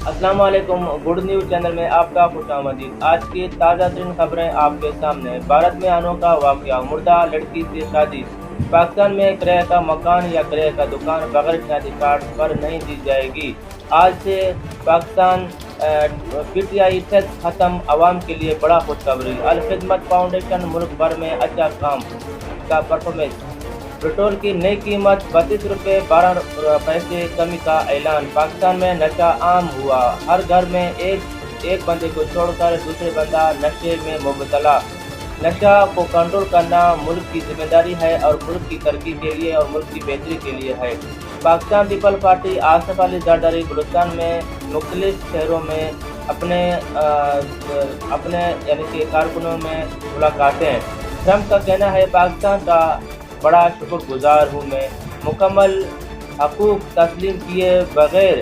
السلام علیکم، good news channel میں آپ کا خوش آمدید۔ آج کی تازہ ترین خبریں آپ کے سامنے۔ بھارت میں انوکھا واقعہ، مردہ لڑکی سے شادی۔ پاکستان میں کرایہ کا مکان یا کرایہ کا دکان بغیر شناختی کارڈ پر نہیں دی جائے گی۔ آج سے Pakistan P T I tax ختم، عوام کے لیے بڑا خوشخبری۔ الخدمت فاؤنڈیشن ملک بھر میں اچھا کام کا پرفارمنس۔ پٹرول کی نئی قیمت 32 روپے 12 پیسے کمی کا اعلان۔ پاکستان میں نشہ عام ہوا، ہر گھر میں ایک بندے کو چھوڑ کر دوسرے بندہ نشے میں مبتلا۔ نشہ کو کنٹرول کرنا ملک کی ذمہ داری ہے اور ملک کی ترقی کے لیے اور ملک کی بہتری کے لیے ہے۔ پاکستان پیپل پارٹی آصف علی زرداری بلوچستان میں مختلف شہروں میں اپنے یعنی کہ کارکنوں میں ملاقاتیں۔ ٹرمپ کا کہنا ہے پاکستان کا بڑا شکر گزار ہوں میں، مکمل حقوق تسلیم کیے بغیر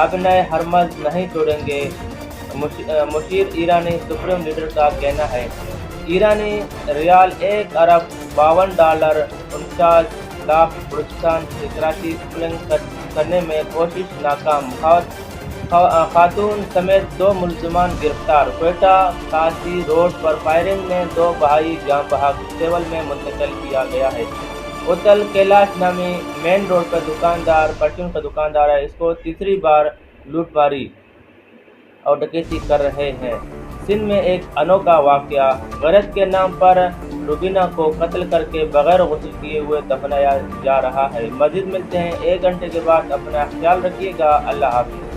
ابنائے حرمت نہیں چھوڑیں گے۔ مشیر ایرانی سپریم لیڈر کا کہنا ہے ایرانی ریال 1 ارب 52 ڈالر 49 لاکھ بلوچستان سے کراچی اسمگلنگ کرنے میں کوشش ناکام۔ خاتون سمیت 2 ملزمان گرفتار۔ کوئٹہ کاسی روڈ پر فائرنگ میں 2 بھائی جاں بحق، سول میں منتقل کیا گیا ہے۔ ہوٹل کیلاش نامی مین روڈ پر دکاندار پرچون کا دکاندار ہے، اس کو تیسری بار لوٹ ماری اور ڈکیتی کر رہے ہیں۔ سندھ میں ایک انوکھا واقعہ، غیرت کے نام پر روبینہ کو قتل کر کے بغیر غسل کیے ہوئے دفنایا جا رہا ہے۔ مزید ملتے ہیں 1 گھنٹے کے بعد، اپنا خیال رکھیے گا، اللہ حافظ۔